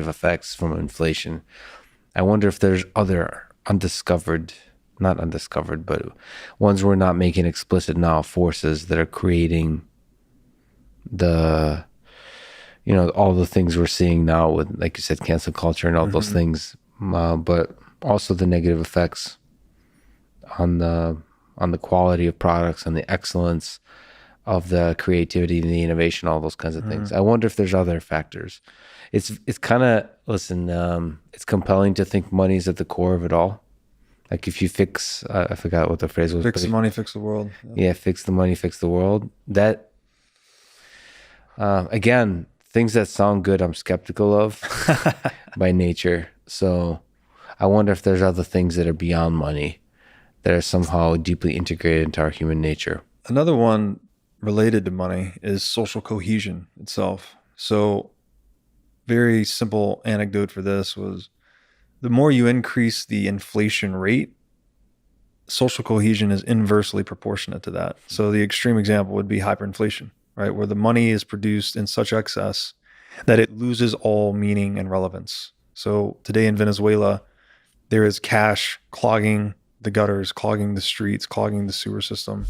effects from inflation. I wonder if there's other not undiscovered, but ones we're not making explicit now, forces that are creating the, all the things we're seeing now with, like you said, cancel culture and all those things, but also the negative effects on the quality of products and the excellence of the creativity and the innovation, all those kinds of things. I wonder if there's other factors. It's kind of, it's compelling to think money's at the core of it all. Like if you fix, I forgot what the phrase was. Fix the money, fix the world. Yeah, fix the money, fix the world. That, again, things that sound good, I'm skeptical of by nature. So I wonder if there's other things that are beyond money that are somehow deeply integrated into our human nature. Another one related to money is social cohesion itself. So very simple anecdote for this was the more you increase the inflation rate, social cohesion is inversely proportionate to that. So the extreme example would be hyperinflation, right? Where the money is produced in such excess that it loses all meaning and relevance. So today in Venezuela, there is cash clogging the gutters, clogging the streets, clogging the sewer system,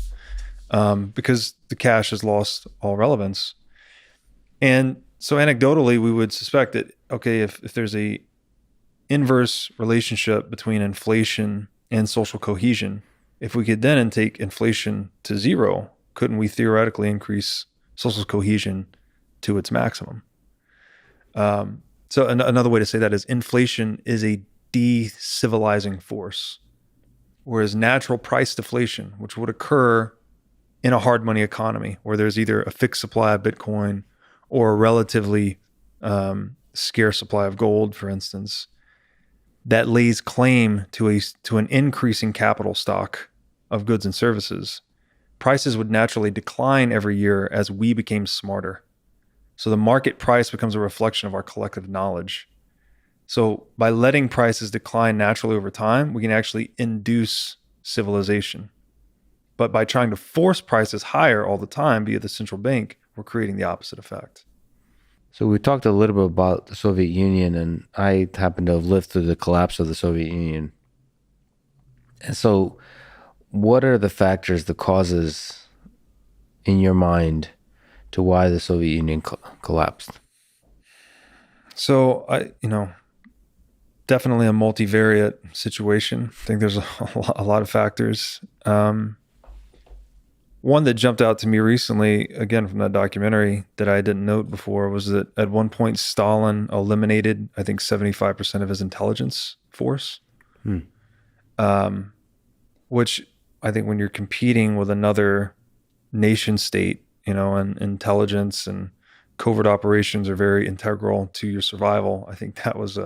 because the cash has lost all relevance. And so anecdotally, we would suspect that, okay, if there's a inverse relationship between inflation and social cohesion, if we could then take inflation to zero, couldn't we theoretically increase social cohesion to its maximum? So another way to say that is inflation is a de-civilizing force, whereas natural price deflation, which would occur in a hard money economy where there's either a fixed supply of Bitcoin or a relatively scarce supply of gold, for instance, that lays claim to an increasing capital stock of goods and services, prices would naturally decline every year as we became smarter. So the market price becomes a reflection of our collective knowledge. So by letting prices decline naturally over time, we can actually induce civilization. But by trying to force prices higher all the time via the central bank, we're creating the opposite effect. So we talked a little bit about the Soviet Union, and I happen to have lived through the collapse of the Soviet Union. And so what are the factors, the causes in your mind to why the Soviet Union collapsed? So definitely a multivariate situation. I think there's a lot of factors. One that jumped out to me recently, again from that documentary that I didn't note before, was that at one point Stalin eliminated, I think, 75% of his intelligence force, which I think when you're competing with another nation state, and intelligence and covert operations are very integral to your survival. I think that was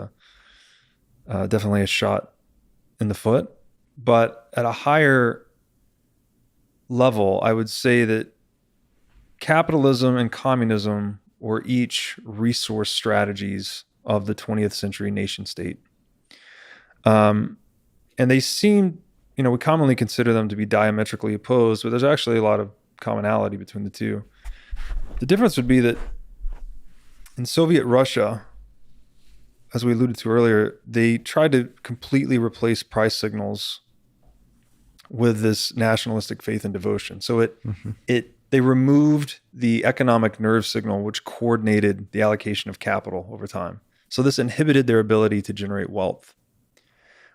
definitely a shot in the foot. But at a higher level, I would say that capitalism and communism were each resource strategies of the 20th century nation state. And they seem, we commonly consider them to be diametrically opposed, but there's actually a lot of commonality between the two. The difference would be that in Soviet Russia, as we alluded to earlier, they tried to completely replace price signals with this nationalistic faith and devotion. So they removed the economic nerve signal, which coordinated the allocation of capital over time. So this inhibited their ability to generate wealth.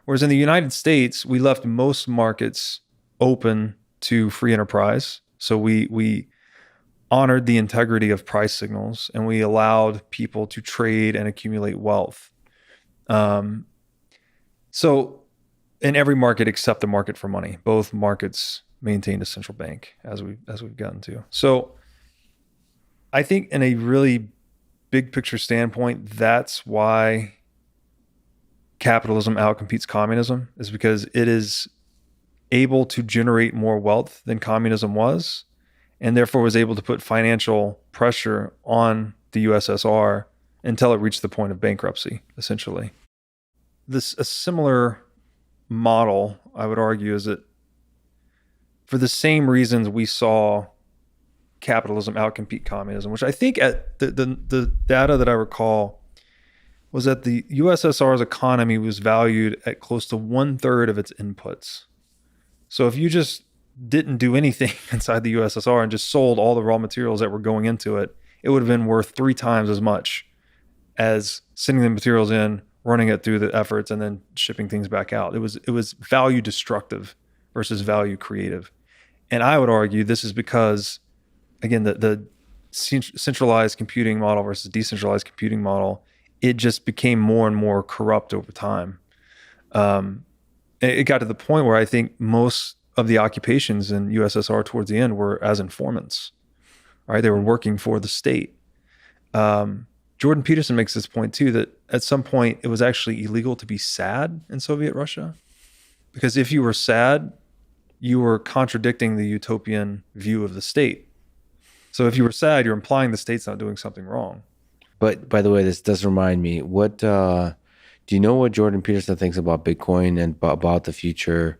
Whereas in the United States, we left most markets open to free enterprise. So we honored the integrity of price signals, and we allowed people to trade and accumulate wealth. So in every market except the market for money, both markets maintained a central bank, as we've gotten to. So I think in a really big picture standpoint, that's why capitalism outcompetes communism, is because it is able to generate more wealth than communism was, and therefore was able to put financial pressure on the USSR until it reached the point of bankruptcy, essentially. A similar model, I would argue, is that for the same reasons we saw capitalism outcompete communism, which I think at the data that I recall was that the USSR's economy was valued at close to 1/3 of its inputs. So if you just didn't do anything inside the USSR and just sold all the raw materials that were going into it, it would have been worth 3 times as much as sending the materials in, running it through the efforts, and then shipping things back out. It was value destructive versus value creative. And I would argue this is because, again, the centralized computing model versus decentralized computing model, it just became more and more corrupt over time. It got to the point where I think most of the occupations in USSR towards the end were as informants, right? They were working for the state. Jordan Peterson makes this point too, that at some point it was actually illegal to be sad in Soviet Russia, because if you were sad, you were contradicting the utopian view of the state. So if you were sad, you're implying the state's not doing something wrong. But by the way, this does remind me, what do you know what Jordan Peterson thinks about Bitcoin and about the future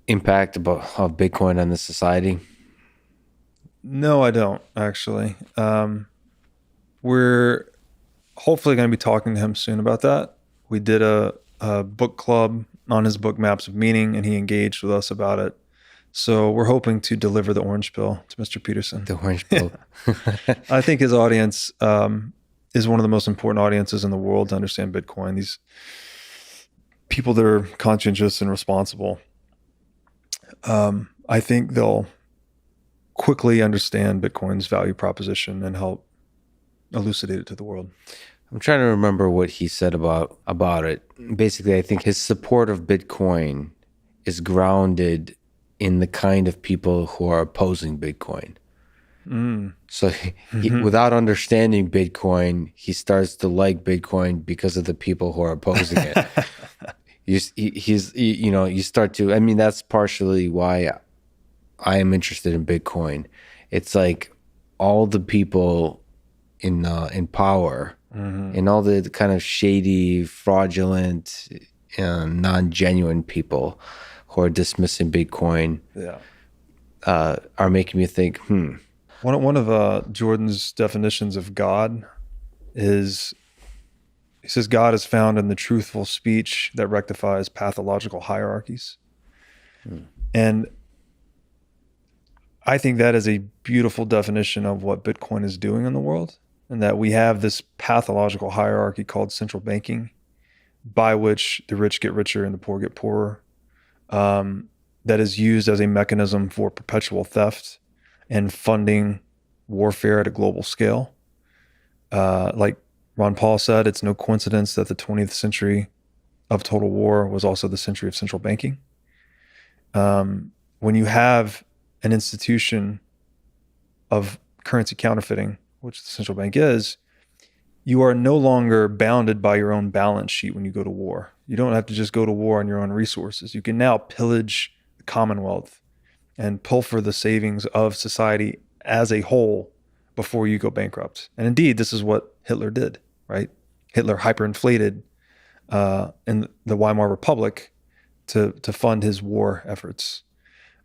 impact of Bitcoin on the society? No, I don't actually. We're hopefully going to be talking to him soon about that. We did a book club on his book Maps of Meaning, and he engaged with us about it. So we're hoping to deliver the orange pill to Mr. Peterson. The orange pill. I think his audience is one of the most important audiences in the world to understand Bitcoin. These people that are conscientious and responsible. I think they'll quickly understand Bitcoin's value proposition and help elucidate it to the world. I'm trying to remember what he said about it. Basically, I think his support of Bitcoin is grounded in the kind of people who are opposing Bitcoin. So without understanding Bitcoin, he starts to like Bitcoin because of the people who are opposing it. You start to, I mean, that's partially why I am interested in Bitcoin. It's like all the people in power and all the kind of shady, fraudulent, non-genuine people who are dismissing Bitcoin are making me think, One of Jordan's definitions of God is, he says, God is found in the truthful speech that rectifies pathological hierarchies. And I think that is a beautiful definition of what Bitcoin is doing in the world, and that we have this pathological hierarchy called central banking, by which the rich get richer and the poor get poorer, that is used as a mechanism for perpetual theft and funding warfare at a global scale. Like Ron Paul said, it's no coincidence that the 20th century of total war was also the century of central banking. When you have an institution of currency counterfeiting, which the central bank is, you are no longer bounded by your own balance sheet when you go to war. You don't have to just go to war on your own resources. You can now pillage the Commonwealth and pilfer the savings of society as a whole before you go bankrupt. And indeed, this is what Hitler did, right? Hitler hyperinflated in the Weimar Republic to fund his war efforts.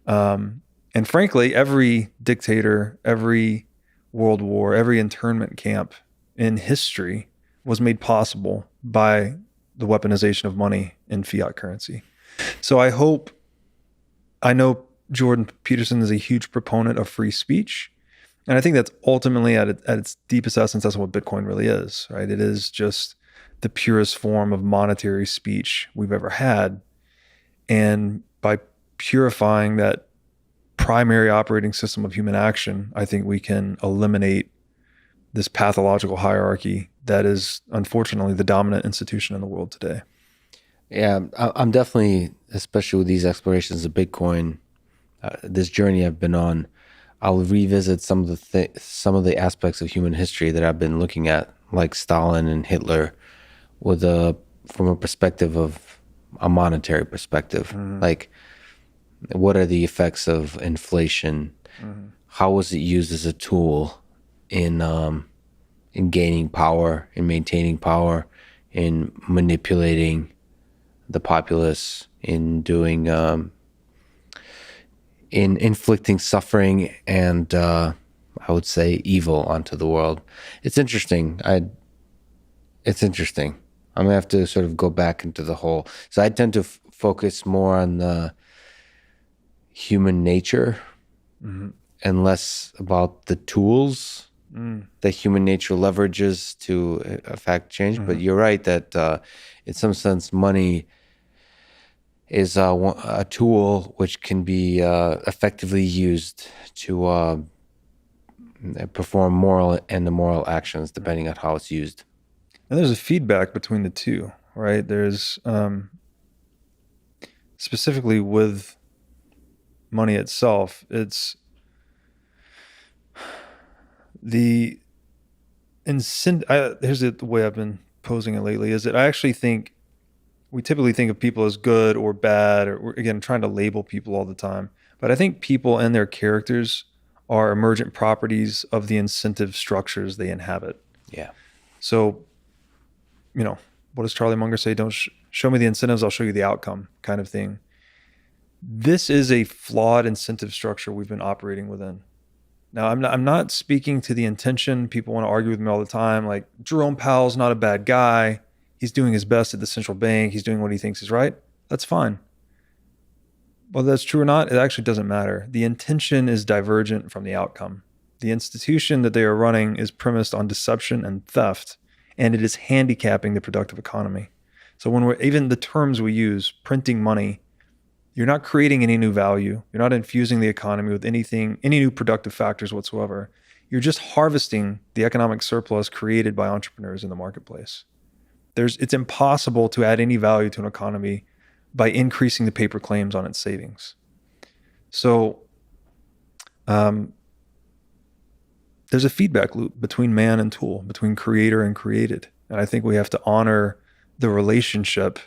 And frankly, every dictator, every world war, every internment camp in history was made possible by the weaponization of money in fiat currency. So I know Jordan Peterson is a huge proponent of free speech. And I think that's ultimately at its deepest essence, that's what Bitcoin really is, right? It is just the purest form of monetary speech we've ever had. And by purifying that primary operating system of human action, I think we can eliminate this pathological hierarchy that is unfortunately the dominant institution in the world today. Yeah, I'm definitely, especially with these explorations of Bitcoin, this journey I've been on, I'll revisit some of the aspects of human history that I've been looking at, like Stalin and Hitler, from a perspective of a monetary perspective. Like, what are the effects of inflation? How was it used as a tool in gaining power, in maintaining power, in manipulating the populace, in doing in inflicting suffering and I would say evil onto the world. It's interesting. It's interesting. I'm gonna have to sort of go back into the whole. So I tend to focus more on the human nature Mm-hmm. and less about the tools Mm. that human nature leverages to affect change. But Mm-hmm. you're right that in some sense, money is a tool which can be effectively used to perform moral and immoral actions depending on how it's used. And there's a feedback between the two, right? There's specifically with money itself, it's the here's the way I've been posing it lately is that I actually think we typically think of people as good or bad, or we're, again, trying to label people all the time. But I think people and their characters are emergent properties of the incentive structures they inhabit. Yeah. So, what does Charlie Munger say? Don't show me the incentives, I'll show you the outcome, kind of thing. This is a flawed incentive structure we've been operating within. Now, I'm not speaking to the intention. People want to argue with me all the time. Like, Jerome Powell's not a bad guy. He's doing his best at the central bank. He's doing what he thinks is right. That's fine. Whether that's true or not, it actually doesn't matter. The intention is divergent from the outcome. The institution that they are running is premised on deception and theft, and it is handicapping the productive economy. So when we're even the terms we use, printing money, you're not creating any new value. You're not infusing the economy with anything, any new productive factors whatsoever. You're just harvesting the economic surplus created by entrepreneurs in the marketplace. It's impossible to add any value to an economy by increasing the paper claims on its savings. So there's a feedback loop between man and tool, between creator and created. And I think we have to honor the relationship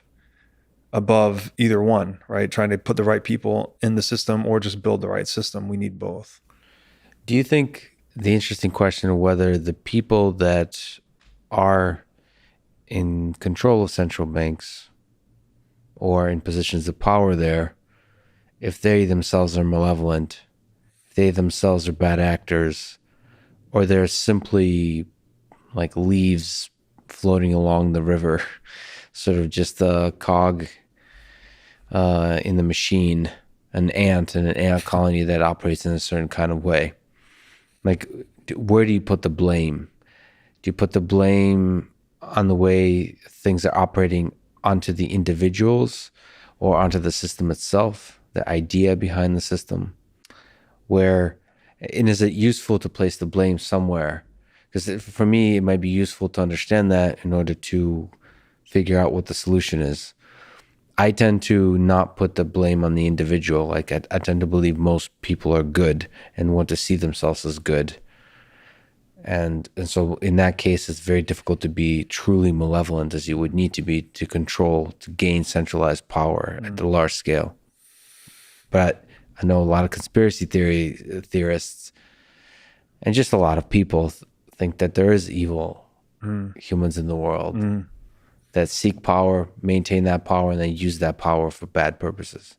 above either one, right? Trying to put the right people in the system or just build the right system. We need both. Do you think the interesting question of whether the people that are in control of central banks or in positions of power there, if they themselves are malevolent, if they themselves are bad actors, or they're simply like leaves floating along the river, sort of just a cog in the machine, an ant in an ant colony that operates in a certain kind of way. Like, where do you put the blame? Do you put the blame on the way things are operating onto the individuals or onto the system itself, the idea behind the system? And is it useful to place the blame somewhere? Because for me, it might be useful to understand that in order to figure out what the solution is. I tend to not put the blame on the individual. Like, I tend to believe most people are good and want to see themselves as good. And so in that case, it's very difficult to be truly malevolent as you would need to be to control, to gain centralized power at the large scale. But I know a lot of conspiracy theorists and just a lot of people think that there is evil humans in the world that seek power, maintain that power, and then use that power for bad purposes.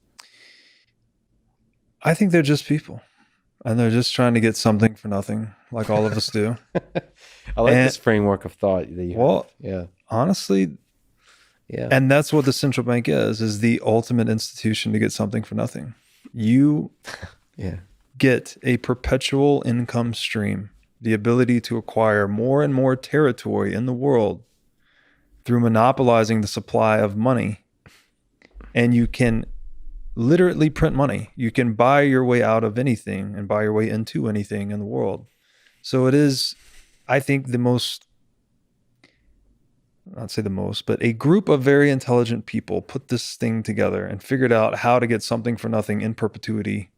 I think they're just people and they're just trying to get something for nothing, like all of us do. I like And this framework of thought that you well, have. Yeah. honestly, Yeah. and that's what the central bank is the ultimate institution to get something for nothing. You Yeah. get a perpetual income stream, the ability to acquire more and more territory in the world through monopolizing the supply of money. And you can literally print money. You can buy your way out of anything and buy your way into anything in the world. So it is, I think, not say the most, but a group of very intelligent people put this thing together and figured out how to get something for nothing in perpetuity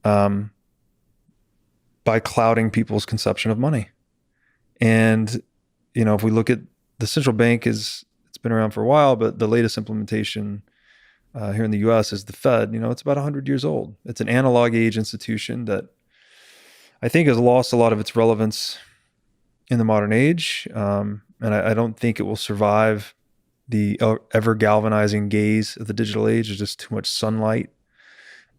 by clouding people's conception of money. And, if we look at the central bank, it's been around for a while, but the latest implementation here in the US is the Fed. It's about 100 years old. It's an analog age institution that I think has lost a lot of its relevance in the modern age. And I don't think it will survive the ever galvanizing gaze of the digital age. There's just too much sunlight,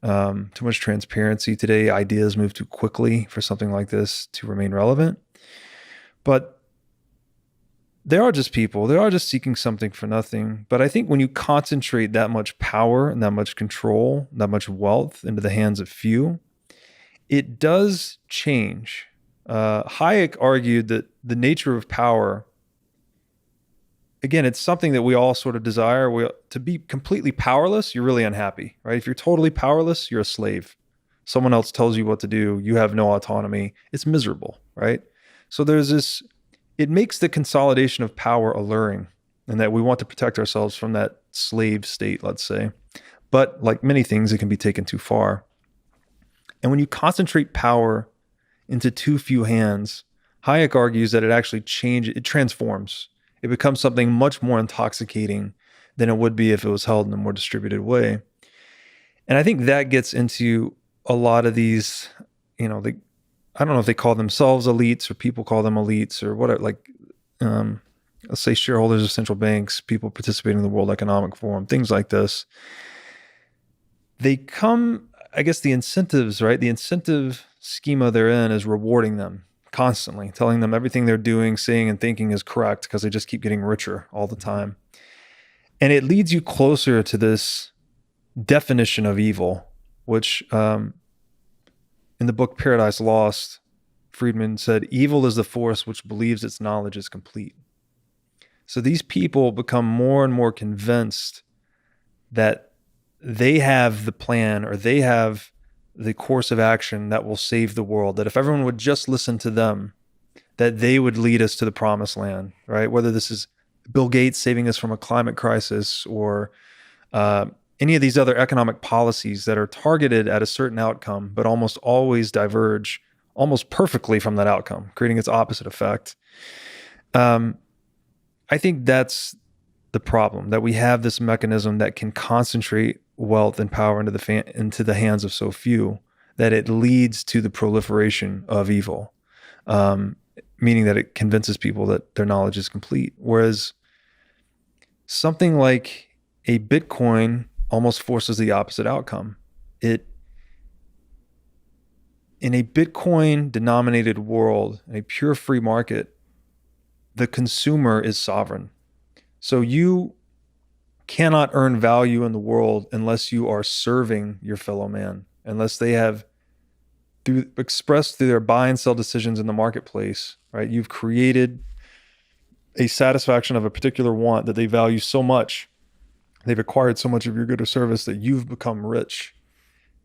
too much transparency today. Ideas move too quickly for something like this to remain relevant. But They are just people. They are just seeking something for nothing. But I think when you concentrate that much power and that much control, that much wealth into the hands of few, it does change. Hayek argued that the nature of power, again, it's something that we all sort of desire. To be completely powerless, you're really unhappy, right? If you're totally powerless, you're a slave. Someone else tells you what to do. You have no autonomy. It's miserable, right? So there's this, it makes the consolidation of power alluring, and that we want to protect ourselves from that slave state, let's say. But like many things, it can be taken too far. And when you concentrate power into too few hands, Hayek argues that it transforms. It becomes something much more intoxicating than it would be if it was held in a more distributed way. And I think that gets into a lot of these, I don't know if they call themselves elites or people call them elites or whatever, let's say shareholders of central banks, people participating in the World Economic Forum, things like this. They come, I guess the incentives, right? The incentive schema they're in is rewarding them constantly, telling them everything they're doing, saying, and thinking is correct because they just keep getting richer all the time. And it leads you closer to this definition of evil, which in the book Paradise Lost, Fridman said, evil is the force which believes its knowledge is complete. So these people become more and more convinced that they have the plan or they have the course of action that will save the world, that if everyone would just listen to them, that they would lead us to the promised land, right? Whether this is Bill Gates saving us from a climate crisis or any of these other economic policies that are targeted at a certain outcome, but almost always diverge almost perfectly from that outcome, creating its opposite effect. I think that's the problem, that we have this mechanism that can concentrate wealth and power into the hands of so few that it leads to the proliferation of evil, meaning that it convinces people that their knowledge is complete. Whereas something like a Bitcoin almost forces the opposite outcome. In a Bitcoin denominated world, in a pure free market, the consumer is sovereign. So you cannot earn value in the world unless you are serving your fellow man, unless they have expressed through their buy and sell decisions in the marketplace, right? You've created a satisfaction of a particular want that they value so much. They've acquired so much of your good or service that you've become rich.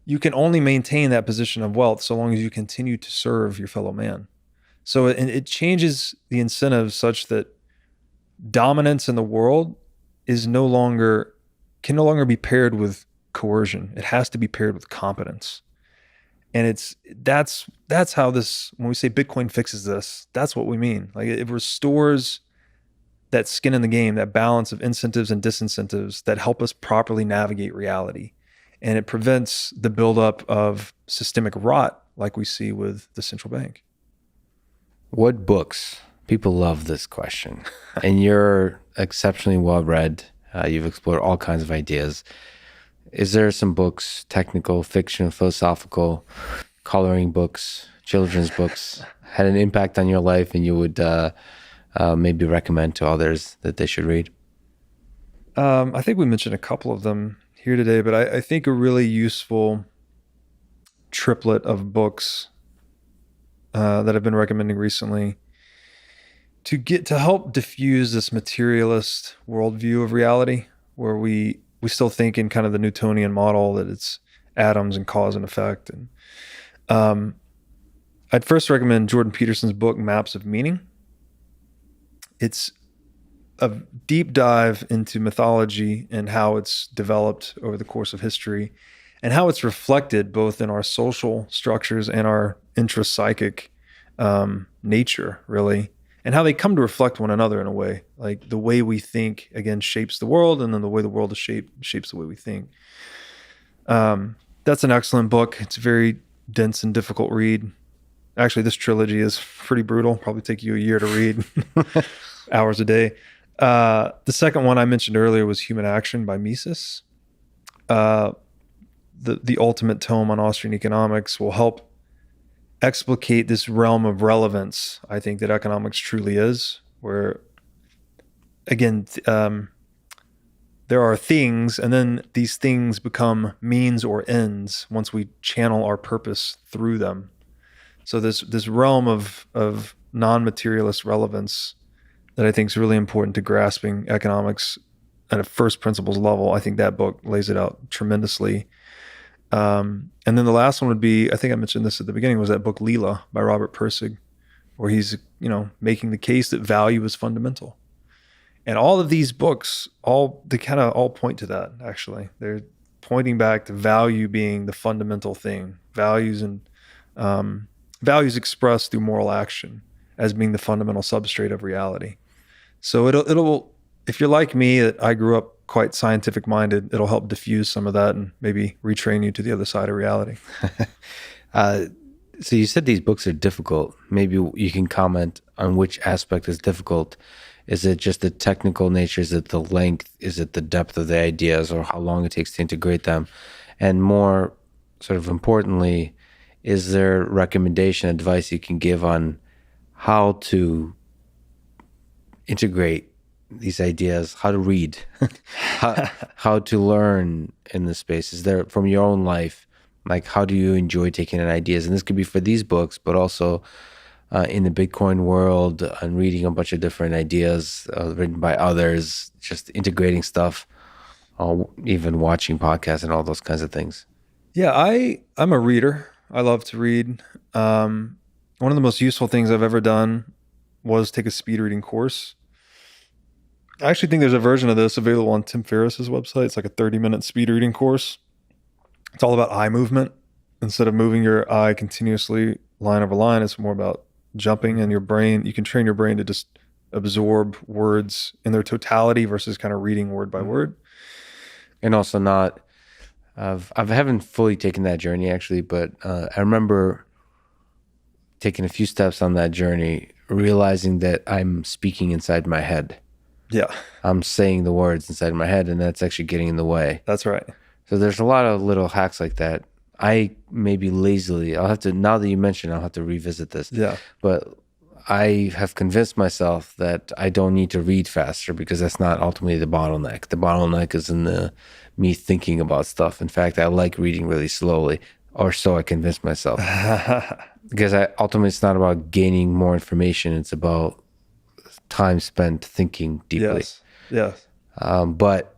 You can only maintain that position of wealth so long as you continue to serve your fellow man. So it changes the incentives such that dominance in the world can no longer be paired with coercion. It has to be paired with competence. And that's how this, when we say Bitcoin fixes this, that's what we mean. Like it restores that skin in the game, that balance of incentives and disincentives that help us properly navigate reality. And it prevents the buildup of systemic rot like we see with the central bank. What books? People love this question. And you're exceptionally well read. You've explored all kinds of ideas. Is there some books, technical, fiction, philosophical, coloring books, children's books, had an impact on your life and you would maybe recommend to others that they should read? I think we mentioned a couple of them here today, but I think a really useful triplet of books that I've been recommending recently to help diffuse this materialist worldview of reality, where we still think in kind of the Newtonian model that it's atoms and cause and effect. And I'd first recommend Jordan Peterson's book, Maps of Meaning. It's a deep dive into mythology and how it's developed over the course of history and how it's reflected both in our social structures and our intrapsychic nature, really, and how they come to reflect one another in a way. Like the way we think, again, shapes the world, and then the way the world is shapes the way we think. That's an excellent book. It's a very dense and difficult read. Actually, this trilogy is pretty brutal. Probably take you a year to read, hours a day. The second one I mentioned earlier was Human Action by Mises. The ultimate tome on Austrian economics will help explicate this realm of relevance, I think, that economics truly is, where again, there are things, and then these things become means or ends once we channel our purpose through them. So this realm of non-materialist relevance that I think is really important to grasping economics at a first principles level. I think that book lays it out tremendously. And then the last one would be, I think I mentioned this at the beginning, was that book Leela by Robert Pirsig, where he's, making the case that value is fundamental. And all of these books, they kind of all point to that, actually. They're pointing back to value being the fundamental thing, values expressed through moral action as being the fundamental substrate of reality. So it'll if you're like me, that I grew up quite scientific minded, it'll help diffuse some of that and maybe retrain you to the other side of reality. So you said these books are difficult. Maybe you can comment on which aspect is difficult. Is it just the technical nature? Is it the length? Is it the depth of the ideas, or how long it takes to integrate them? And more sort of importantly, is there recommendation, advice you can give on how to integrate these ideas, how to read, how to learn in this space? Is there, from your own life, like how do you enjoy taking in ideas? And this could be for these books, but also in the Bitcoin world and reading a bunch of different ideas written by others, just integrating stuff, even watching podcasts and all those kinds of things. Yeah, I'm a reader. I love to read. One of the most useful things I've ever done was take a speed reading course. I actually think there's a version of this available on Tim Ferriss's website. It's like a 30-minute speed reading course. It's all about eye movement. Instead of moving your eye continuously line over line, it's more about jumping, and your brain, you can train your brain to just absorb words in their totality versus kind of reading word by word. And also not, I haven't fully taken that journey actually, but I remember taking a few steps on that journey, realizing that I'm speaking inside my head. Yeah. I'm saying the words inside my head, and that's actually getting in the way. That's right. So there's a lot of little hacks like that. I maybe lazily, I'll have to, now that you mention, I'll have to revisit this. Yeah. But I have convinced myself that I don't need to read faster, because that's not ultimately the bottleneck. The bottleneck is in me thinking about stuff. In fact, I like reading really slowly, or so I convinced myself. Because ultimately it's not about gaining more information. It's about time spent thinking deeply. Yes. But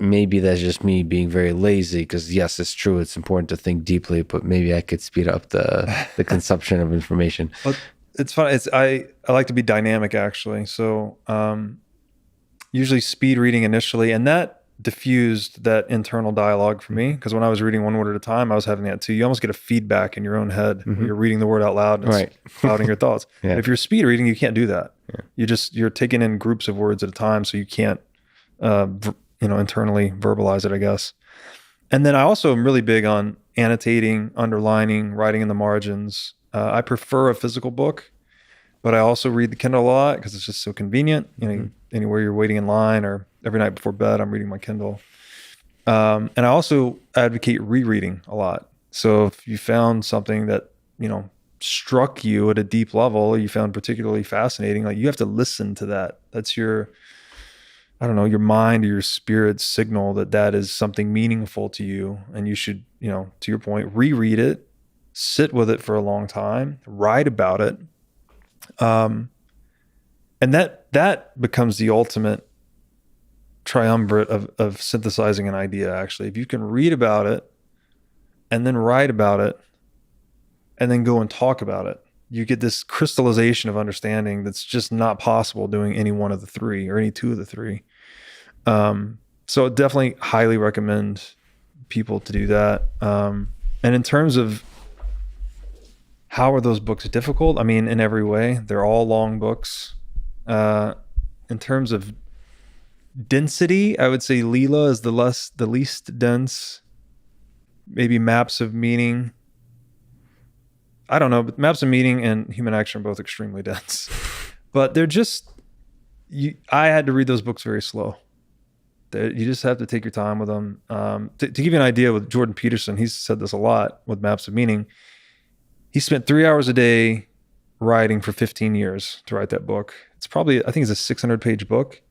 maybe that's just me being very lazy, because yes, it's true, it's important to think deeply, but maybe I could speed up the consumption of information. Well, it's fun. I like to be dynamic, actually. So usually speed reading initially, and that diffused that internal dialogue for me, because when I was reading one word at a time, I was having that too. You almost get a feedback in your own head when you're reading the word out loud and it's clouding your thoughts. Yeah. If you're speed reading, you can't do that. Yeah. You're taking in groups of words at a time, so you can't internally verbalize it, I guess. And then I also am really big on annotating, underlining, writing in the margins. I prefer a physical book, but I also read the Kindle a lot because it's just so convenient. Anywhere you're waiting in line, or every night before bed, I'm reading my Kindle. And I also advocate rereading a lot. So if you found something that, struck you at a deep level, you found particularly fascinating, like, you have to listen to that. That's your mind or your spirit's signal that is something meaningful to you. And you should, to your point, reread it, sit with it for a long time, write about it. And that becomes the ultimate triumvirate of synthesizing an idea, actually. If you can read about it and then write about it and then go and talk about it, you get this crystallization of understanding that's just not possible doing any one of the three or any two of the three. So definitely highly recommend people to do that. And in terms of how are those books difficult? I mean, in every way. They're all long books. In terms of density, I would say Leela is the least dense. Maybe Maps of Meaning. I don't know, but Maps of Meaning and Human Action are both extremely dense. But they're just, I had to read those books very slow. You just have to take your time with them. To give you an idea, with Jordan Peterson, he's said this a lot with Maps of Meaning. He spent 3 hours a day writing for 15 years to write that book. It's probably, I think it's a 600-page book.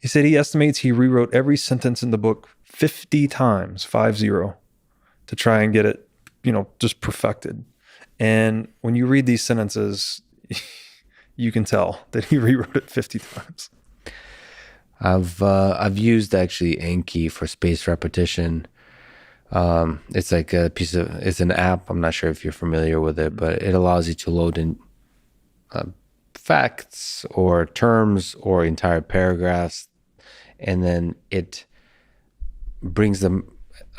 He said he estimates he rewrote every sentence in the book 50 times, 50, to try and get it, just perfected. And when you read these sentences, you can tell that he rewrote it 50 times. I've used actually Anki for spaced repetition. It's like it's an app. I'm not sure if you're familiar with it, but it allows you to load in facts or terms or entire paragraphs, and then it brings them,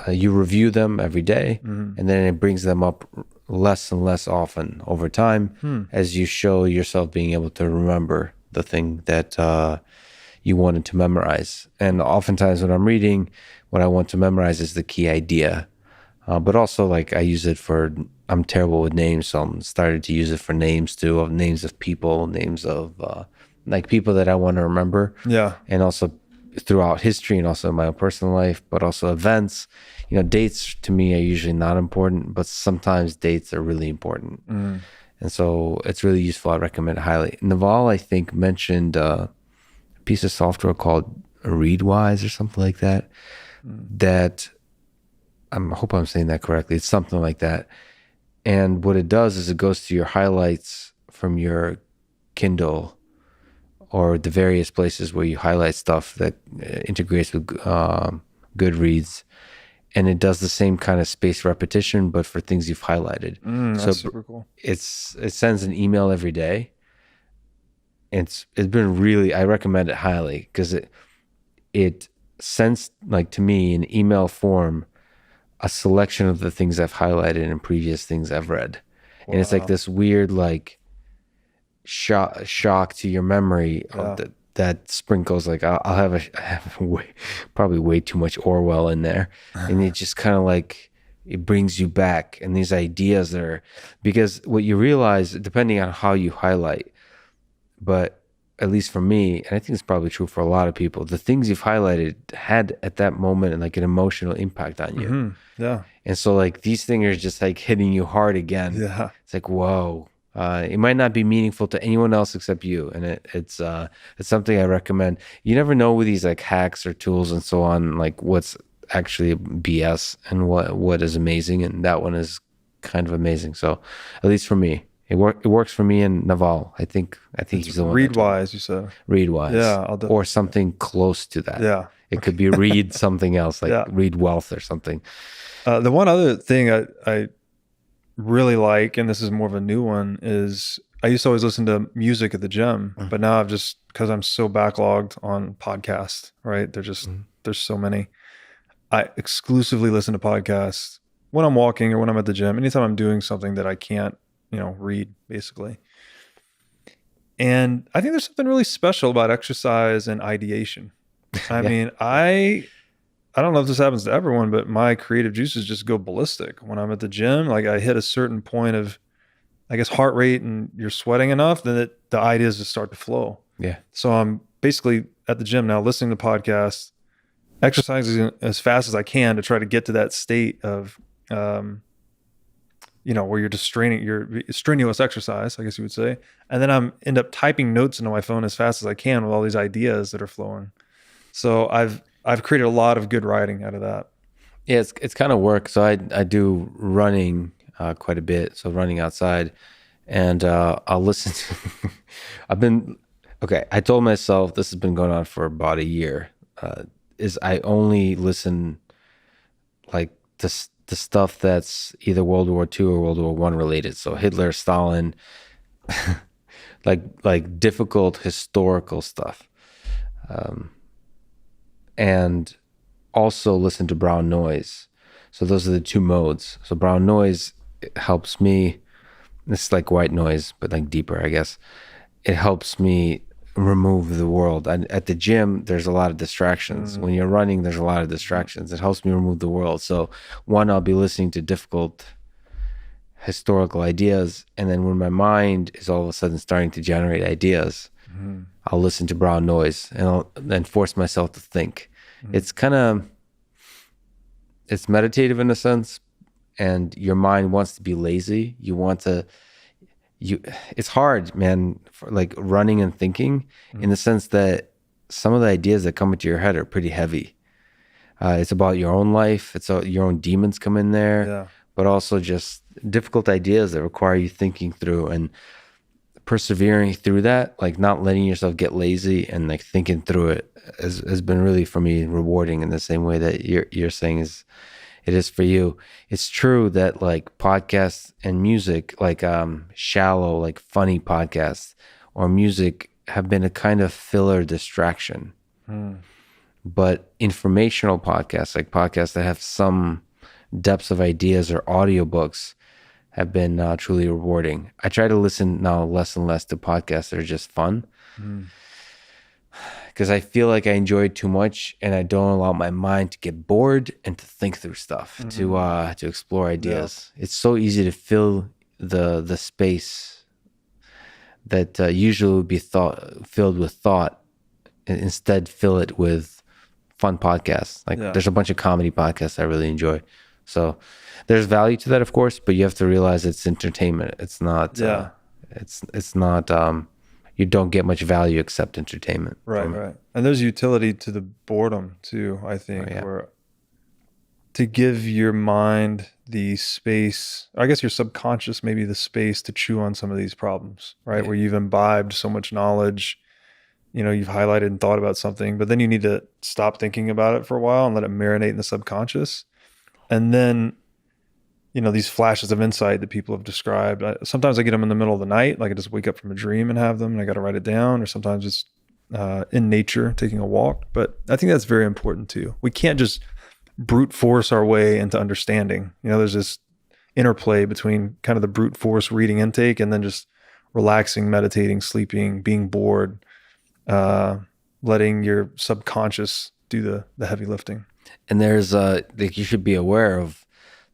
you review them every day, and then it brings them up less and less often over time as you show yourself being able to remember the thing that you wanted to memorize. And oftentimes when I'm reading, what I want to memorize is the key idea. But also, like, I use it for, I'm terrible with names, so I'm started to use it for names too, of names of people, names of like people that I want to remember. Yeah. And also throughout history and also my own personal life, but also events. Dates to me are usually not important, but sometimes dates are really important. And so it's really useful. I recommend it highly. Naval, I think, mentioned a piece of software called Readwise or something like that, that I hope I'm saying that correctly. It's something like that. And what it does is it goes to your highlights from your Kindle or the various places where you highlight stuff that integrates with Goodreads. And it does the same kind of spaced repetition, but for things you've highlighted. That's super cool. It sends an email every day. It's been really, I recommend it highly because it sends, like, to me in email form, a selection of the things I've highlighted and previous things I've read. Wow. And it's like this weird, like, shock to your memory of that sprinkles, like, I have probably way too much Orwell in there. And it just kind of like, it brings you back. And these ideas that are, because what you realize, depending on how you highlight, but at least for me, and I think it's probably true for a lot of people, the things you've highlighted had at that moment like an emotional impact on you. Yeah. And so, like, these things are just like hitting you hard again. Yeah. It's like, whoa. It might not be meaningful to anyone else except you, and it's something I recommend. You never know with these like hacks or tools and so on, like what's actually BS and what is amazing, and that one is kind of amazing. So, at least for me, it works for me and Naval. I think he's the one. Readwise, you said. Readwise, yeah, or something close to that. Yeah, it could be read something else, like Read Wealth or something. The one other thing I really like, and this is more of a new one, is I used to always listen to music at the gym, but now I've just, because I'm so backlogged on podcasts, right? There's so many. I exclusively listen to podcasts when I'm walking or when I'm at the gym, anytime I'm doing something that I can't, read, basically. And I think there's something really special about exercise and ideation. I mean, I don't know if this happens to everyone, but my creative juices just go ballistic when I'm at the gym. Like, I hit a certain point of, I guess, heart rate, and you're sweating enough, then the ideas just start to flow. Yeah. So I'm basically at the gym now, listening to podcasts, exercising as fast as I can to try to get to that state of, where you're just strenuous exercise, I guess you would say. And then I'm end up typing notes into my phone as fast as I can with all these ideas that are flowing. So I've created a lot of good writing out of that. Yeah, it's kind of work. So I do running quite a bit. So running outside, and I'll listen to. I told myself, this has been going on for about a year. Is I only listen like the stuff that's either World War II or World War I related. So Hitler, Stalin, like difficult historical stuff. And also listen to brown noise. So those are the two modes. So brown noise, it helps me. It's like white noise, but like deeper, I guess. It helps me remove the world. At the gym, there's a lot of distractions. When you're running, there's a lot of distractions. It helps me remove the world. So one, I'll be listening to difficult historical ideas. And then when my mind is all of a sudden starting to generate ideas, I'll listen to brown noise, and I'll then force myself to think. It's it's meditative in a sense, and your mind wants to be lazy. It's hard, man, for like running and thinking, in the sense that some of the ideas that come into your head are pretty heavy. It's about your own life. It's your own demons come in there, Yeah. but also just difficult ideas that require you thinking through and persevering through that, like not letting yourself get lazy and like thinking through it has been really for me rewarding in the same way that you're saying it is for you. It's true that like podcasts and music, like shallow, like funny podcasts or music have been a kind of filler distraction. Hmm. But informational podcasts, like podcasts that have some depths of ideas or audiobooks, have been truly rewarding. I try to listen now less and less to podcasts that are just fun Hmm. because I feel like I enjoy it too much and I don't allow my mind to get bored and to think through stuff, to explore Yeah. ideas. It's so easy to fill the space that usually would be filled with thought, and instead fill it with fun podcasts. Like Yeah. there's a bunch of comedy podcasts I really enjoy. So there's value to that, of course, but you have to realize it's entertainment. It's not. Yeah. It's not. You don't get much value except entertainment Right, from it. right. And there's utility to the boredom too, I think, yeah. where to give your mind the space, I guess your subconscious maybe the space to chew on some of these problems, right? Yeah. Where you've imbibed so much knowledge, you've highlighted and thought about something, but then you need to stop thinking about it for a while and let it marinate in the subconscious. And then, these flashes of insight that people have described, sometimes I get them in the middle of the night, like I just wake up from a dream and have them and I got to write it down, or sometimes it's in nature, taking a walk. But I think that's very important too. We can't just brute force our way into understanding. There's this interplay between kind of the brute force reading intake and then just relaxing, meditating, sleeping, being bored, letting your subconscious do the heavy lifting. And there's like you should be aware of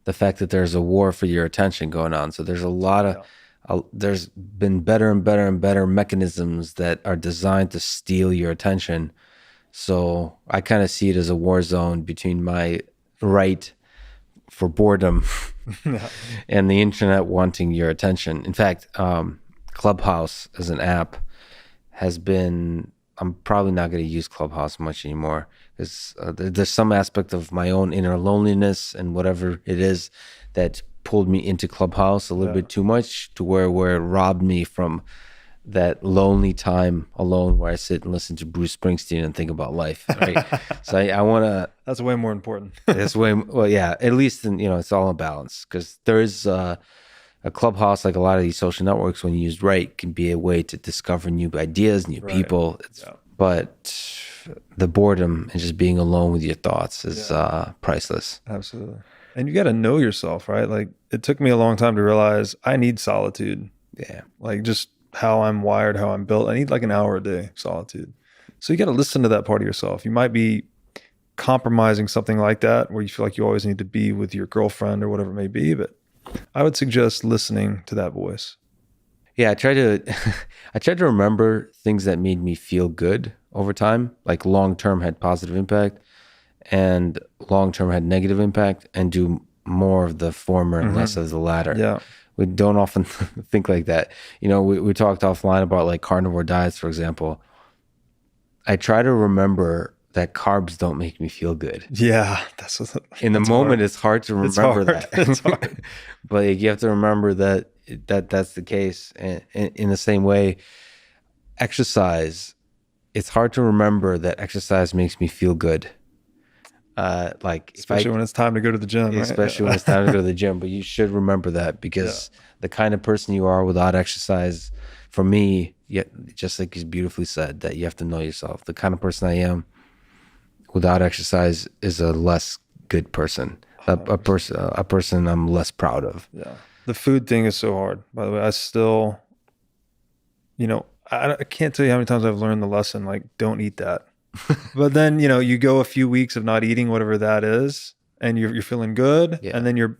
the fact that there's a war for your attention going on. So there's a lot of there's been better and better and better mechanisms that are designed to steal your attention. So I kind of see it as a war zone between my right for boredom Yeah. and the internet wanting your attention. In fact, Clubhouse as an app has been, I'm probably not going to use Clubhouse much anymore because there's some aspect of my own inner loneliness and whatever it is that pulled me into Clubhouse a little bit too much to where it robbed me from that lonely time alone where I sit and listen to Bruce Springsteen and think about life. Right. So I want to. That's way more important. That's way well, yeah. At least it's all in balance because there is a Clubhouse, like a lot of these social networks, when used right, can be a way to discover new ideas, new Right. people. But the boredom and just being alone with your thoughts is priceless. Absolutely. And you got to know yourself, right? Like it took me a long time to realize I need solitude. Yeah. Like just how I'm wired, how I'm built. I need like an hour a day solitude. So you got to listen to that part of yourself. You might be compromising something like that where you feel like you always need to be with your girlfriend or whatever it may be, but I would suggest listening to that voice. Yeah, I try to remember things that made me feel good over time, like long term had positive impact and long term had negative impact, and do more of the former and less of the latter. Yeah. We don't often think like that. We talked offline about like carnivore diets, for example. I try to remember that carbs don't make me feel good. Yeah. In the moment, hard. it's hard to It's remember hard. that. It's hard. But like, you have to remember that's the case. And in the same way, exercise, it's hard to remember that exercise makes me feel good. Like Especially when it's time to go to the gym. Right? Especially when it's time to go to the gym. But you should remember that because the kind of person you are without exercise, for me, just like you beautifully said, that you have to know yourself. The kind of person I am without exercise is a less good person, a person I'm less proud of. Yeah. The food thing is so hard, by the way. I still, I can't tell you how many times I've learned the lesson, like, don't eat that. But then, you go a few weeks of not eating whatever that is, and you're feeling good. Yeah. And then you're,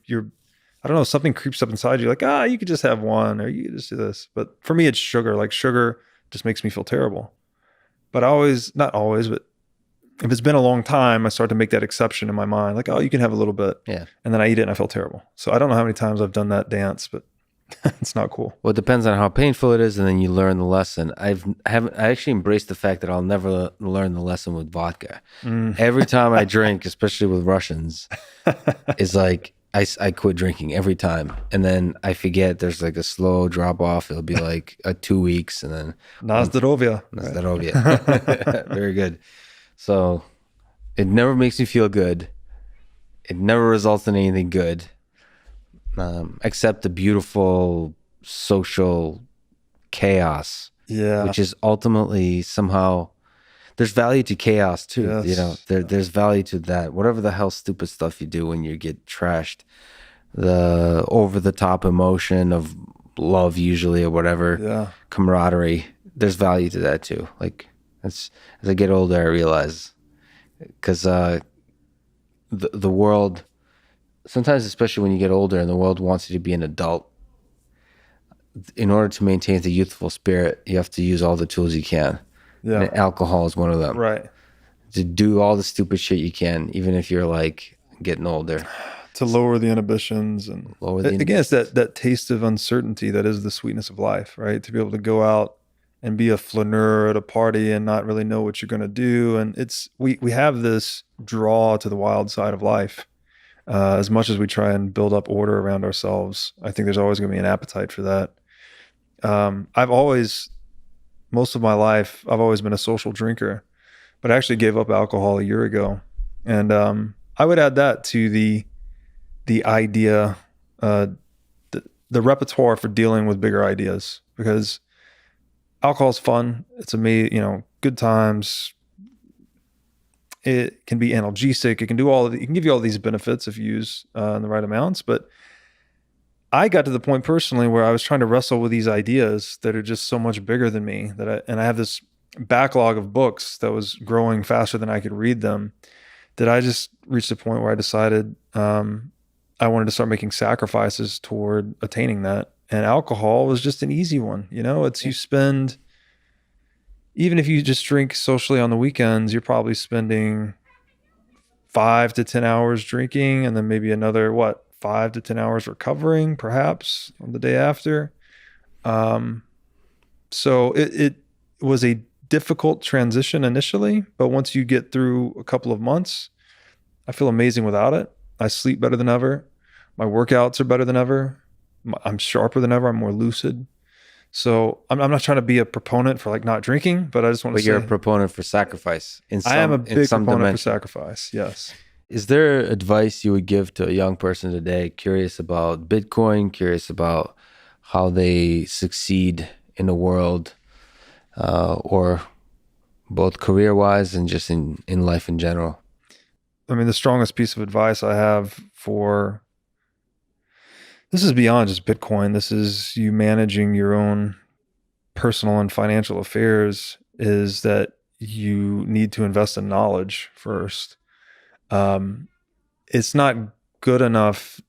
I don't know, something creeps up inside you like, you could just have one or you could just do this. But for me, it's sugar. Like sugar just makes me feel terrible. But not always, but if it's been a long time, I start to make that exception in my mind. Like, you can have a little bit. Yeah. And then I eat it and I feel terrible. So I don't know how many times I've done that dance, but It's not cool. Well, it depends on how painful it is, and then you learn the lesson. I actually embraced the fact that I'll never learn the lesson with vodka. Mm. Every time I drink, especially with Russians, is like I quit drinking every time, and then I forget. There's like a slow drop off. It'll be like 2 weeks, and then Nazdarovia. that's that over. Right? Very good. So it never makes me feel good. It never results in anything good, except the beautiful social chaos, Yeah. which is ultimately somehow there's value to chaos too. Yes. There's value to that. Whatever the hell stupid stuff you do when you get trashed, the over the top emotion of love usually or whatever, Yeah. camaraderie. There's value to that too. Like as I get older, I realize because the world sometimes, especially when you get older, and the world wants you to be an adult. In order to maintain the youthful spirit, you have to use all the tools you can. Yeah. And alcohol is one of them. Right. To do all the stupid shit you can, even if you're like getting older. To lower the inhibitions and Lower the again, it's that taste of uncertainty that is the sweetness of life, right? To be able to go out and be a flaneur at a party and not really know what you're going to do. And it's, we have this draw to the wild side of life. As much as we try and build up order around ourselves, I think there's always going to be an appetite for that. I've always, most of my life, I've always been a social drinker, but I actually gave up alcohol a year ago. And I would add that to the idea, the repertoire for dealing with bigger ideas, because alcohol's fun. It's good times. It can be analgesic. It can do it can give you all these benefits if you use in the right amounts. But I got to the point personally where I was trying to wrestle with these ideas that are just so much bigger than me and I have this backlog of books that was growing faster than I could read them, that I just reached a point where I decided I wanted to start making sacrifices toward attaining that. And alcohol was just an easy one. You spend, even if you just drink socially on the weekends, you're probably spending 5 to 10 hours drinking, and then maybe another 5 to 10 hours recovering, perhaps on the day after. So it was a difficult transition initially, but once you get through a couple of months, I feel amazing without it. I sleep better than ever. My workouts are better than ever. I'm sharper than ever. I'm more lucid. So I'm not trying to be a proponent for like not drinking, but I just want to But say you're a proponent for sacrifice I am a in big some proponent for dimension. sacrifice. Yes. Is there advice you would give to a young person today, curious about Bitcoin, curious about how they succeed in the world, or both career-wise and just in life in general? I mean, the strongest piece of advice I have this is beyond just Bitcoin. This is you managing your own personal and financial affairs, is that you need to invest in knowledge first. It's not good enough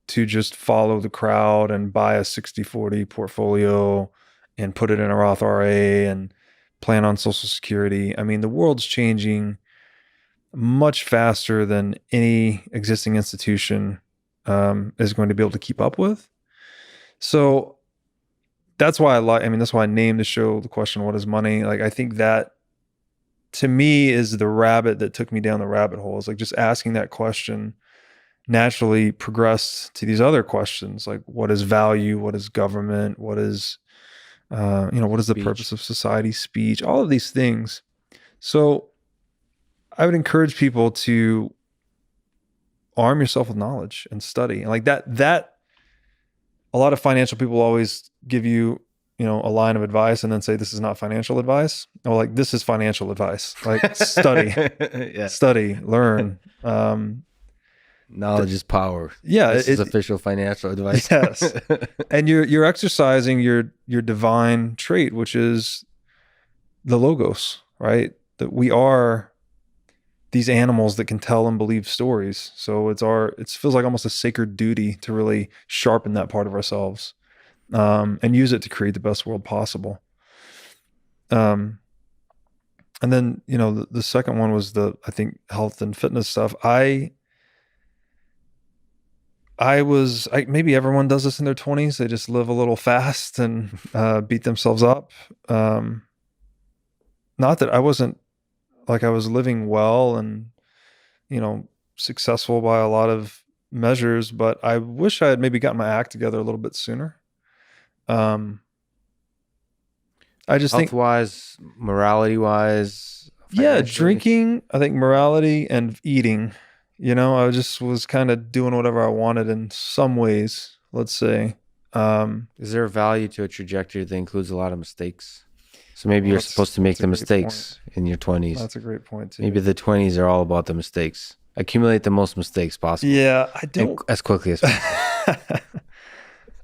to just follow the crowd and buy a 60/40 portfolio and put it in a Roth IRA and plan on Social Security. I mean, the world's changing much faster than any existing institution is going to be able to keep up with. So that's why that's why I named the show the question, what is money? Like, I think that to me is the rabbit that took me down the rabbit hole. Is like just asking that question naturally progressed to these other questions, like what is value? What is government? What is, what is the Speech. purpose of society, speech, all of these things. So I would encourage people to arm yourself with knowledge and study. And like that a lot of financial people always give you, a line of advice and then say, this is not financial advice. Well, like, this is financial advice. Like, study, Yeah. study, learn. Knowledge is power. Yeah. This is official financial advice. Yes. And you're exercising your divine trait, which is the logos, right? That we are these animals that can tell and believe stories. So it feels like almost a sacred duty to really sharpen that part of ourselves, and use it to create the best world possible. And then, the second one was I think health and fitness stuff. Maybe everyone does this in their 20s. They just live a little fast and beat themselves up. Um, Not that I wasn't like I was living well and, you know, successful by a lot of measures, but I wish I had maybe gotten my act together a little bit sooner. Um, I just Health think, wise, morality wise, yeah, financially? drinking, I think morality and eating, I just was kind of doing whatever I wanted in some ways, let's say. Um, Is there a value to a trajectory that includes a lot of mistakes? So maybe well, you're supposed to make that's a the great point. mistakes in your 20s. That's a great point Maybe too. the 20s are all about the mistakes. Accumulate the most mistakes possible Yeah, I and don't as quickly as possible.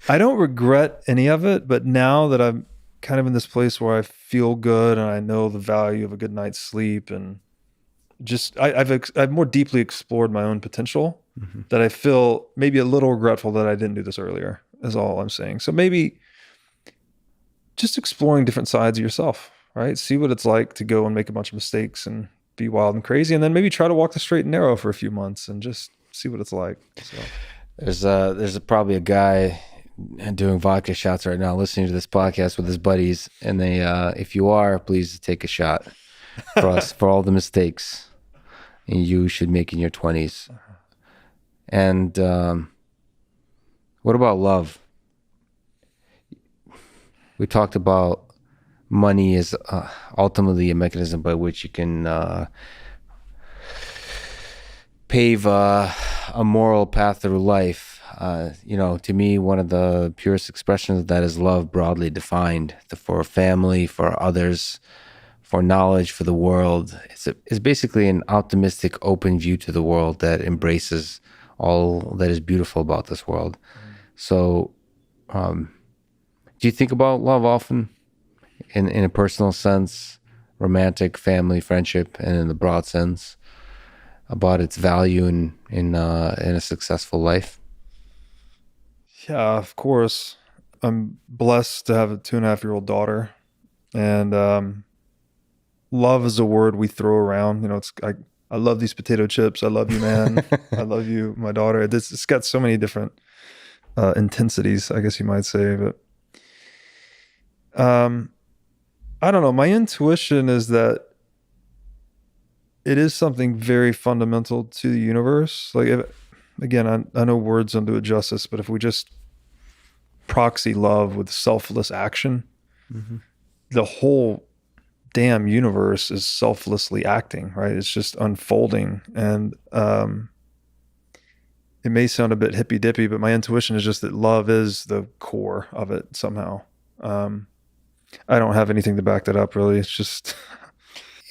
I don't regret any of it, but now that I'm kind of in this place where I feel good and I know the value of a good night's sleep and just I've more deeply explored my own potential Mhm. that I feel maybe a little regretful that I didn't do this earlier is all I'm saying. So maybe just exploring different sides of yourself, right? See what it's like to go and make a bunch of mistakes and be wild and crazy and then maybe try to walk the straight and narrow for a few months and just see what it's like. So Probably a guy doing vodka shots right now, listening to this podcast with his buddies, and they, if you are, please take a shot for us for all the mistakes and you should make in your 20s. And what about love? We talked about money is ultimately a mechanism by which you can pave a moral path through life. To me, one of the purest expressions of that is love, broadly defined, for family, for others, for knowledge, for the world. It's basically an optimistic, open view to the world that embraces all that is beautiful about this world. So, do you think about love often in a personal sense, romantic, family, friendship, and in the broad sense, about its value in a successful life? yeah, of course. I'm blessed to have a 2.5-year-old daughter, and love is a word we throw around. I love these potato chips. I love you, man. I love you, my daughter. It's got so many different intensities, I guess you might say. But um, I don't know. My intuition is that it is something very fundamental to the universe. Again, I know words don't do it justice, but if we just proxy love with selfless action, Hmm. the whole damn universe is selflessly acting, right? It's just unfolding. And it may sound a bit hippy dippy, but my intuition is just that love is the core of it somehow. Um, I don't have anything to back that up, really. It's just,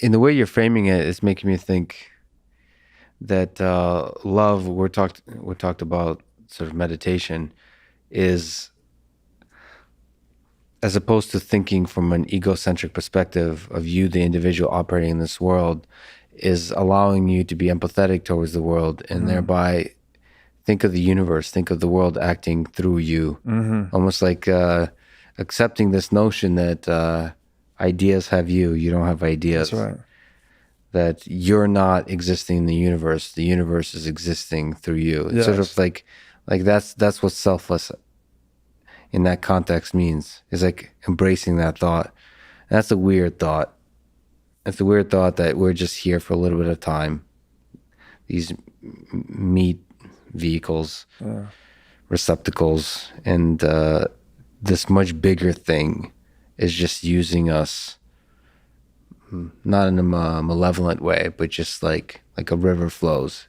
In the way you're framing it, it's making me think that love. We talked about sort of meditation is, as opposed to thinking from an egocentric perspective of you, the individual operating in this world, is allowing you to be empathetic towards the world and mm, thereby think of the universe, think of the world acting through you, hmm almost like accepting this notion that ideas have you, you don't have that's ideas, right. that you're not existing in the universe is existing through you. It's sort of Yes. like that's what selfless in that context means, is like embracing that thought. And that's a weird thought. It's a weird thought that we're just here for a little bit of time. These meat vehicles, Yeah. receptacles, and this much bigger thing is just using us, not in a malevolent way, but just like a river flows,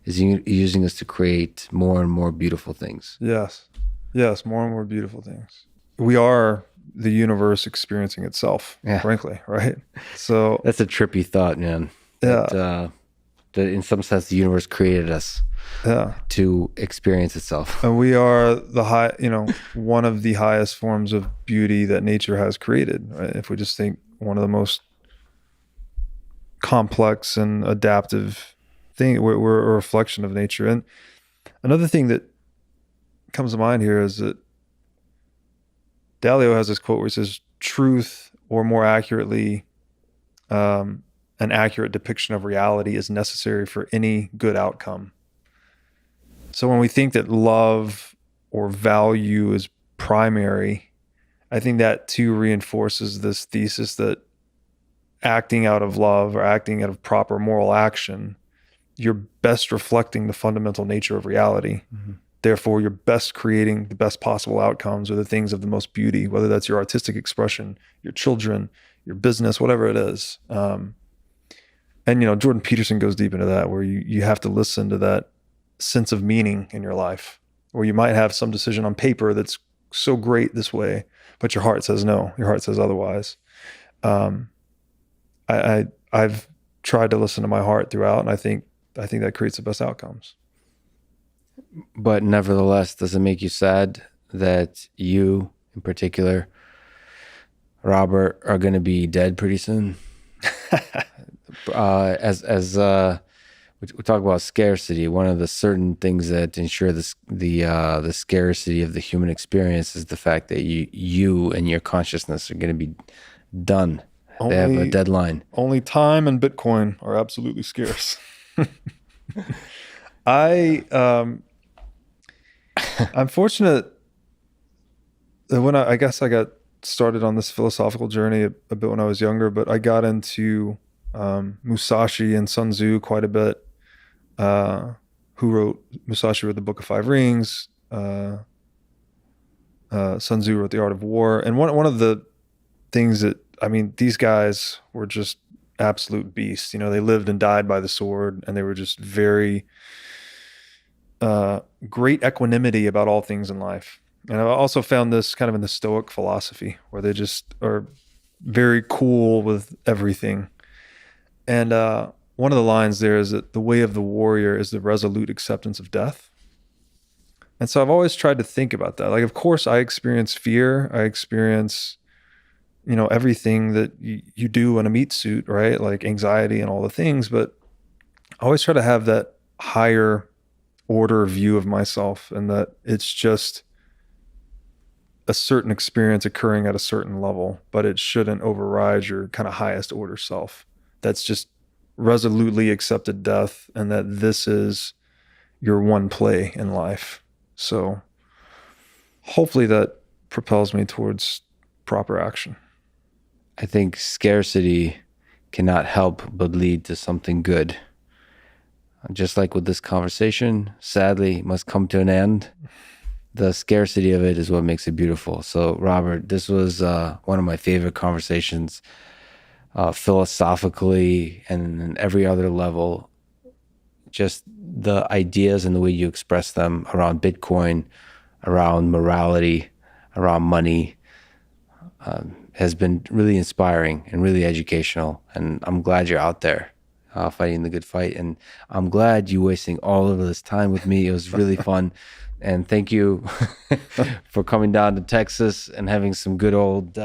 is using us to create more and more beautiful things. Yes. Yes. More and more beautiful things. We are the universe experiencing itself, Yeah, frankly, right? So, that's a trippy thought, man. yeah. That in some sense the universe created us Yeah. to experience itself. And we are one of the highest forms of beauty that nature has created. Right? If we just think one of the most complex and adaptive thing, we're a reflection of nature. And another thing that comes to mind here is that Dalio has this quote where he says, "Truth, or more accurately, um, an accurate depiction of reality, is necessary for any good outcome." So when we think that love or value is primary, I think that too reinforces this thesis that acting out of love or acting out of proper moral action, you're best reflecting the fundamental nature of reality. Mm-hmm. Therefore, you're best creating the best possible outcomes or the things of the most beauty, whether that's your artistic expression, your children, your business, whatever it is. And Jordan Peterson goes deep into that, where you have to listen to that sense of meaning in your life, where you might have some decision on paper that's so great this way, but your heart says no, your heart says otherwise. Um, I've tried to listen to my heart throughout, and I think that creates the best outcomes. But nevertheless, does it make you sad that you, in particular, Robert, are going to be dead pretty soon? As we talk about scarcity, one of the certain things that ensure the scarcity of the human experience is the fact that you and your consciousness are going to be done. They have a deadline. Only time and Bitcoin are absolutely scarce. I'm fortunate that I guess I got started on this philosophical journey a bit when I was younger, but I got into Musashi and Sun Tzu quite a bit. Musashi wrote the Book of Five Rings. Sun Tzu wrote The Art of War. And one of the things that, these guys were just absolute beasts. They lived and died by the sword, and they were just very great equanimity about all things in life. And I also found this kind of in the Stoic philosophy, where they just are very cool with everything. And one of the lines there is that the way of the warrior is the resolute acceptance of death. And so I've always tried to think about that. Like, of course, I experience fear. I experience, everything that you do in a meat suit, right? Like anxiety and all the things. But I always try to have that higher order view of myself, and that it's just a certain experience occurring at a certain level, but it shouldn't override your kind of highest order self. That's just resolutely accepted death, and that this is your one play in life. So hopefully that propels me towards proper action. I think scarcity cannot help but lead to something good. Just like with this conversation, sadly, must come to an end. The scarcity of it is what makes it beautiful. So, Robert, this was one of my favorite conversations, philosophically and in every other level. Just the ideas and the way you express them around Bitcoin, around morality, around money, has been really inspiring and really educational. And I'm glad you're out there fighting the good fight. And I'm glad you wasting all of this time with me. It was really fun. And thank you for coming down to Texas and having some good old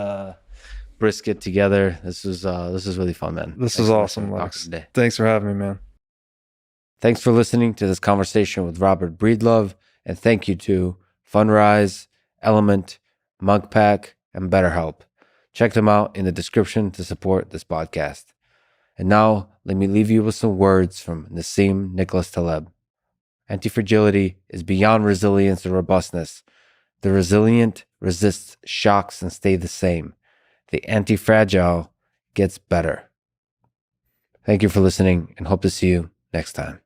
brisket together. This was really fun, man. This is awesome, Lex. Thanks for having me, man. Thanks for listening to this conversation with Robert Breedlove. And thank you to Funrise, Element, Mugpack, and BetterHelp. Check them out in the description to support this podcast. And now, let me leave you with some words from Nassim Nicholas Taleb. Antifragility is beyond resilience or robustness. The resilient resists shocks and stay the same. The antifragile gets better. Thank you for listening, and hope to see you next time.